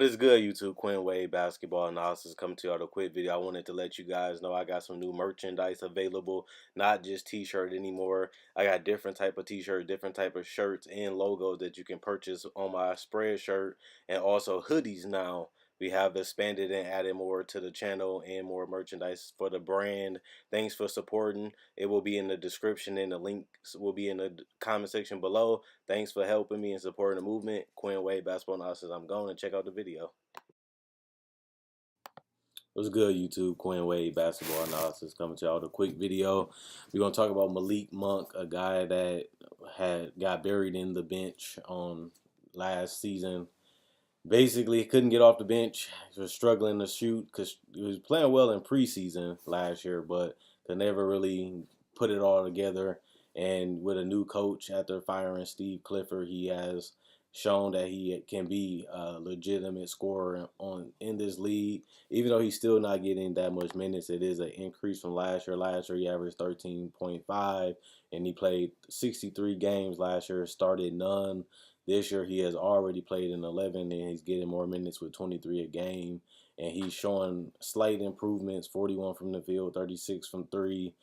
is good, YouTube? Quinn Wade Basketball Analysis coming to you with a quick video. I wanted to let you guys know I got some new merchandise available, not just t-shirt anymore. I got different type of t-shirt, different type of shirts and logos that you can purchase on my spread shirt, and also hoodies now. We have expanded and added more to the channel and more merchandise for the brand. Thanks for supporting. It will be in the description and the links will be in the comment section below. Thanks for helping me and supporting the movement. Quinn Wade Basketball Analysis. I'm going to check out the video. What's good, YouTube? Quinn Wade Basketball Analysis coming to y'all with a quick video. We're going to talk about Malik Monk, a guy that got buried in the bench on last season. Basically, he couldn't get off the bench. He was struggling to shoot because he was playing well in preseason last year, but could never really put it all together. And with a new coach after firing Steve Clifford, he has shown that he can be a legitimate scorer in this league. Even though he's still not getting that much minutes, it is an increase from last year. Last year, he averaged 13.5, and he played 63 games last year, started none. This year, he has already played in 11, and he's getting more minutes with 23 a game. And he's showing slight improvements, 41 from the field, 36 from three,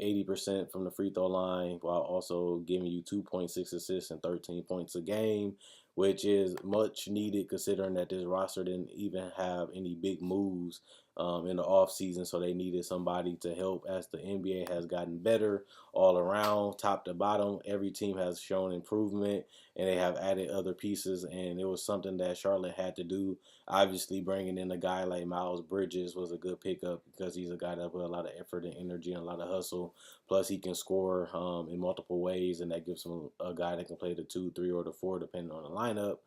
80% from the free throw line, while also giving you 2.6 assists and 13 points a game, which is much needed considering that this roster didn't even have any big moves in the offseason, so they needed somebody to help as the NBA has gotten better all around, top to bottom. Every team has shown improvement, and they have added other pieces, and it was something that Charlotte had to do. Obviously, bringing in a guy like Miles Bridges was a good pickup because he's a guy that put a lot of effort and energy and a lot of hustle. Plus, he can score in multiple ways, and that gives him a guy that can play the 2, 3, or the 4, depending on the lineup.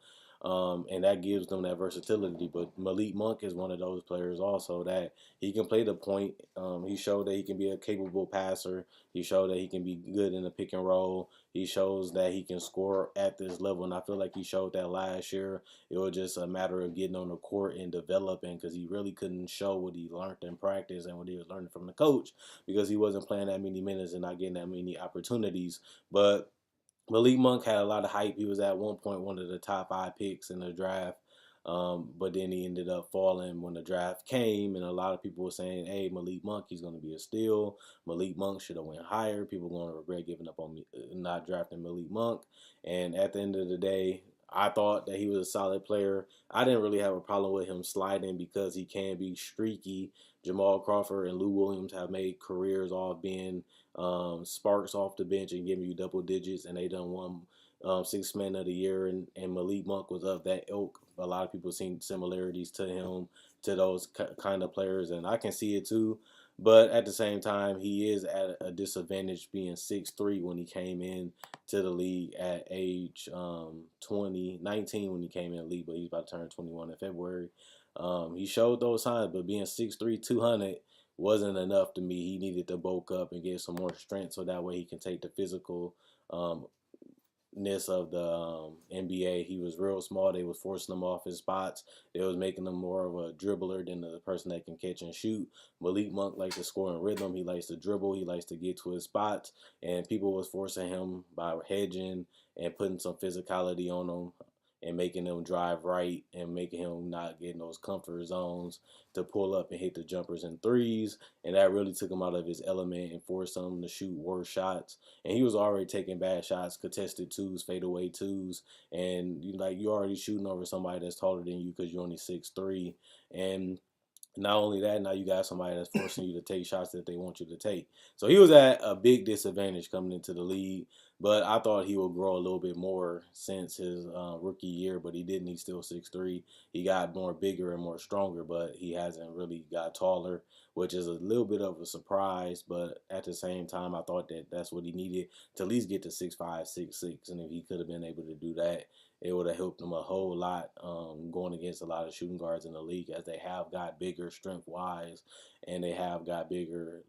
And that gives them that versatility. But Malik Monk is one of those players also that he can play the point. He showed that he can be a capable passer. He showed that he can be good in the pick and roll. He shows that he can score at this level, and I feel like he showed that last year. It was just a matter of getting on the court and developing because he really couldn't show what he learned in practice and what he was learning from the coach because he wasn't playing that many minutes and not getting that many opportunities. But Malik Monk had a lot of hype. He was at one point one of the top 5 picks in the draft. But then he ended up falling when the draft came, and a lot of people were saying, hey, Malik Monk, he's going to be a steal. Malik Monk should have went higher. People are going to regret giving up on me, not drafting Malik Monk. And at the end of the day, I thought that he was a solid player. I didn't really have a problem with him sliding because he can be streaky. Jamal Crawford and Lou Williams have made careers off being sparks off the bench and giving you double digits, and they done won Sixth Man of the Year, and Malik Monk was of that ilk. A lot of people seen similarities to him, to those kind of players, and I can see it too. But at the same time, he is at a disadvantage being 6'3" when he came in to the league at age 19 when he came in the league, but he's about to turn 21 in February. He showed those signs, but being 6'3", 200 wasn't enough to me. He needed to bulk up and get some more strength so that way he can take the physical of the NBA. He was real small. They was forcing him off his spots. They was making him more of a dribbler than the person that can catch and shoot. Malik Monk likes to score in rhythm. He likes to dribble. He likes to get to his spots. And people was forcing him by hedging and putting some physicality on him and making him drive right and making him not get in those comfort zones to pull up and hit the jumpers and threes. And that really took him out of his element and forced him to shoot worse shots. And he was already taking bad shots, contested twos, fadeaway twos. And you're already shooting over somebody that's taller than you because you're only 6'3". And not only that, now you got somebody that's forcing you to take shots that they want you to take. So he was at a big disadvantage coming into the league, but I thought he would grow a little bit more since his rookie year, but he didn't. He's still 6'3". He got more bigger and more stronger, but he hasn't really got taller, which is a little bit of a surprise, but at the same time, I thought that that's what he needed to at least get to 6'5", 6'6", and if he could have been able to do that, it would have helped them a whole lot going against a lot of shooting guards in the league as they have got bigger strength-wise and they have got bigger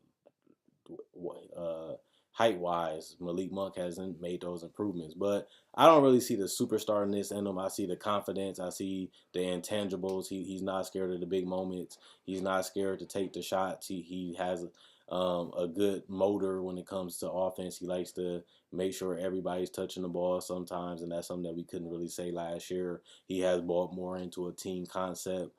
height-wise. Malik Monk hasn't made those improvements. But I don't really see the superstarness in him. I see the confidence. I see the intangibles. He's not scared of the big moments. He's not scared to take the shots. He has a good motor when it comes to offense. He likes to make sure everybody's touching the ball sometimes, and that's something that we couldn't really say last year. He has bought more into a team concept.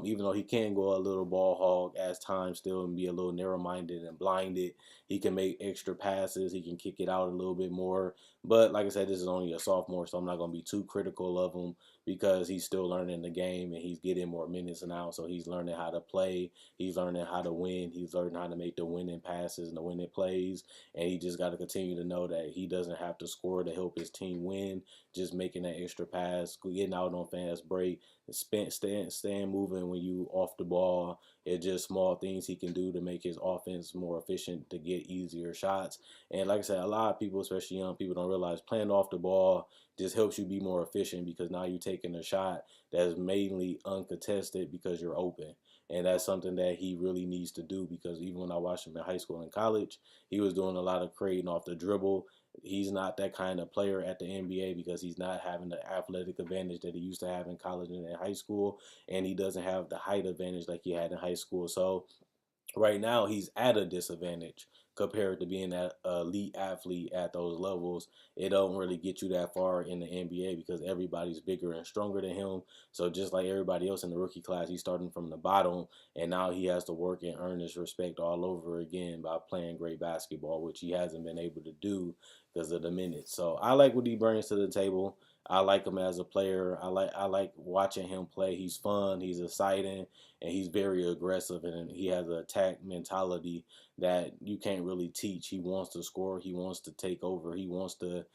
Even though he can go a little ball hog at times still and be a little narrow-minded and blinded, he can make extra passes. He can kick it out a little bit more. But like I said, this is only a sophomore, so I'm not going to be too critical of him because he's still learning the game and he's getting more minutes now. So he's learning how to play. He's learning how to win. He's learning how to make the winning passes and the winning plays. And he just got to continue to know that he doesn't have to score to help his team win. Just making that extra pass, getting out on fast break, staying moving when you off the ball. It's just small things he can do to make his offense more efficient to get easier shots. And like I said, a lot of people, especially young people, don't realize playing off the ball just helps you be more efficient because now you're taking a shot that's mainly uncontested because you're open. And that's something that he really needs to do because even when I watched him in high school and college, he was doing a lot of creating off the dribble. He's not that kind of player at the NBA because he's not having the athletic advantage that he used to have in college and in high school, and he doesn't have the height advantage like he had in high school. So right now he's at a disadvantage compared to being an elite athlete at those levels. It don't really get you that far in the NBA because everybody's bigger and stronger than him. So just like everybody else in the rookie class, he's starting from the bottom, and now he has to work and earn his respect all over again by playing great basketball, which he hasn't been able to do because of the minutes. So I like what he brings to the table. I like him as a player. I like watching him play. He's fun. He's exciting, and he's very aggressive, and he has an attack mentality that you can't really teach. He wants to score. He wants to take over. He wants to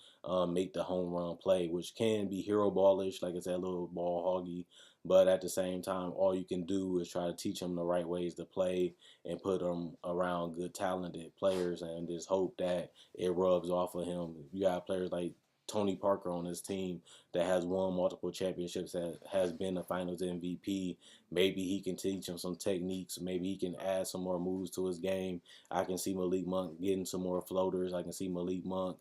make the home run play, which can be hero ballish, like I said, a little ball hoggy. But at the same time, all you can do is try to teach him the right ways to play and put him around good, talented players, and just hope that it rubs off of him. You got players like Tony Parker on his team that has won multiple championships, that has been a Finals MVP. Maybe he can teach him some techniques. Maybe he can add some more moves to his game. I can see Malik Monk getting some more floaters. I can see Malik Monk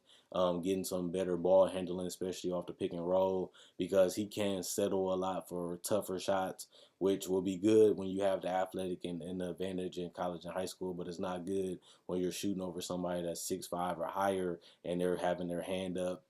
getting some better ball handling, especially off the pick and roll, because he can settle a lot for tougher shots, which will be good when you have the athletic and the advantage in college and high school, but it's not good when you're shooting over somebody that's 6'5" or higher and they're having their hand up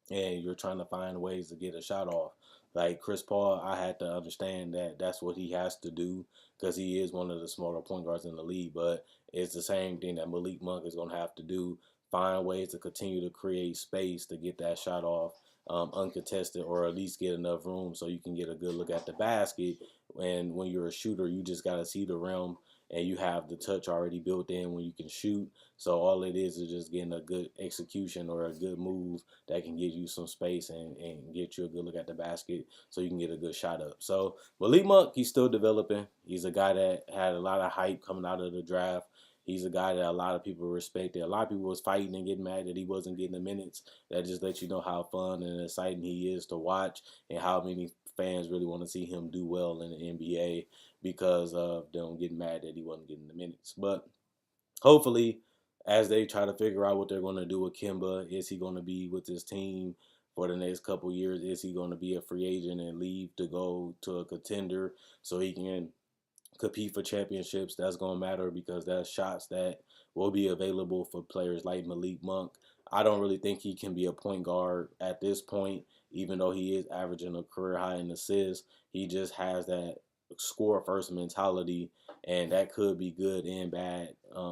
and you're trying to find ways to get a shot off. Like Chris Paul, I had to understand that that's what he has to do because he is one of the smaller point guards in the league. But it's the same thing that Malik Monk is going to have to do: find ways to continue to create space to get that shot off uncontested, or at least get enough room so you can get a good look at the basket. And when you're a shooter, you just got to see the rim and you have the touch already built in when you can shoot. So all it is just getting a good execution or a good move that can give you some space and get you a good look at the basket so you can get a good shot up. So Malik Monk, he's still developing. He's a guy that had a lot of hype coming out of the draft. He's a guy that a lot of people respected. A lot of people was fighting and getting mad that he wasn't getting the minutes. That just lets you know how fun and exciting he is to watch and how many fans really want to see him do well in the NBA because of them getting mad that he wasn't getting the minutes. But hopefully, as they try to figure out what they're going to do with Kimba, is he going to be with his team for the next couple years? Is he going to be a free agent and leave to go to a contender so he can compete for championships? That's going to matter because that's shots that will be available for players like Malik Monk. I don't really think he can be a point guard at this point, even though he is averaging a career high in assists. He just has that score first mentality, and that could be good and bad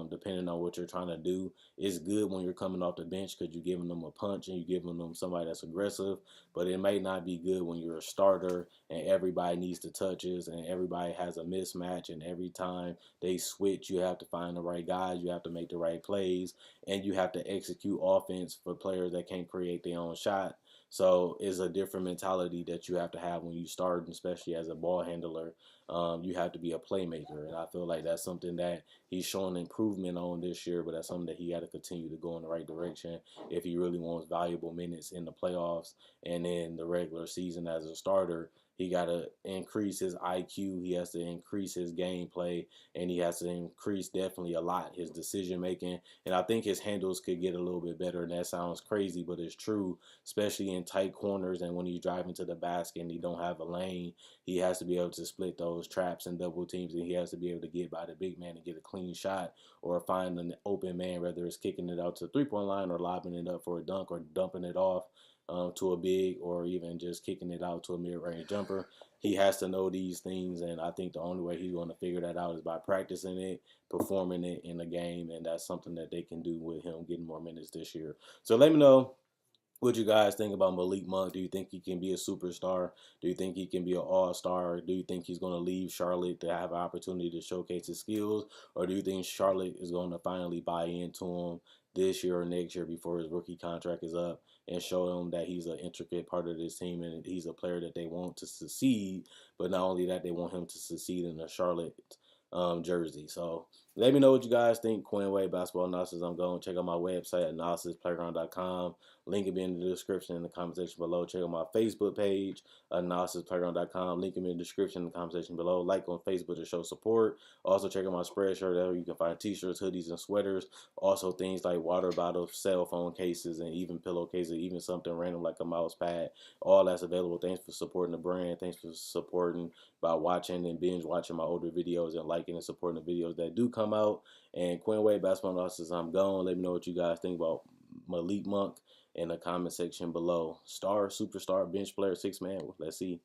depending on what you're trying to do. It's good when you're coming off the bench because you're giving them a punch and you're giving them somebody that's aggressive, but it may not be good when you're a starter and everybody needs the touches and everybody has a mismatch, and every time they switch you have to find the right guys, you have to make the right plays, and you have to execute offense for players that can't create their own shot. So it's a different mentality that you have to have when you start, especially as a ball handler. You have to be a playmaker, and I feel like that's something that he's showing improvement on this year, but that's something that he got to continue to go in the right direction if he really wants valuable minutes in the playoffs and in the regular season as a starter. He got to increase his IQ. He has to increase his gameplay, and he has to increase definitely a lot his decision making. And I think his handles could get a little bit better. And that sounds crazy, but it's true, especially in tight corners and when he's driving to the basket and he don't have a lane. He has to be able to split those traps and double teams, and he has to be able to get by the big man and get a clean shot or find an open man, whether it's kicking it out to the three-point line or lobbing it up for a dunk or dumping it off to a big, or even just kicking it out to a mid-range jumper. He has to know these things, and I think the only way he's going to figure that out is by practicing it, performing it in the game, and that's something that they can do with him getting more minutes this year. So let me know what you guys think about Malik Monk. Do you think he can be a superstar? Do you think he can be an all-star? Do you think he's going to leave Charlotte to have an opportunity to showcase his skills? Or do you think Charlotte is going to finally buy into him this year or next year before his rookie contract is up and show him that he's an intricate part of this team and he's a player that they want to succeed? But not only that, they want him to succeed in the Charlotte jersey. So let me know what you guys think. Quinn Way Basketball Analysis. I'm going. Check out my website at analysisplayground.com. Link will be in the description in the comment section below. Check out my Facebook page, analysisplayground.com. Link will be in the description in the comment section below. Like on Facebook to show support. Also check out my Spreadshirt. There you can find t-shirts, hoodies, and sweaters. Also things like water bottles, cell phone cases, and even pillowcases, even something random like a mouse pad. All that's available. Thanks for supporting the brand. Thanks for supporting by watching and binge watching my older videos and liking and supporting the videos that do come out. And Quinn Way Basketball Analysis, I'm gone. Let me know what you guys think about Malik Monk in the comment section below. Star, superstar, bench player, six man. Let's see.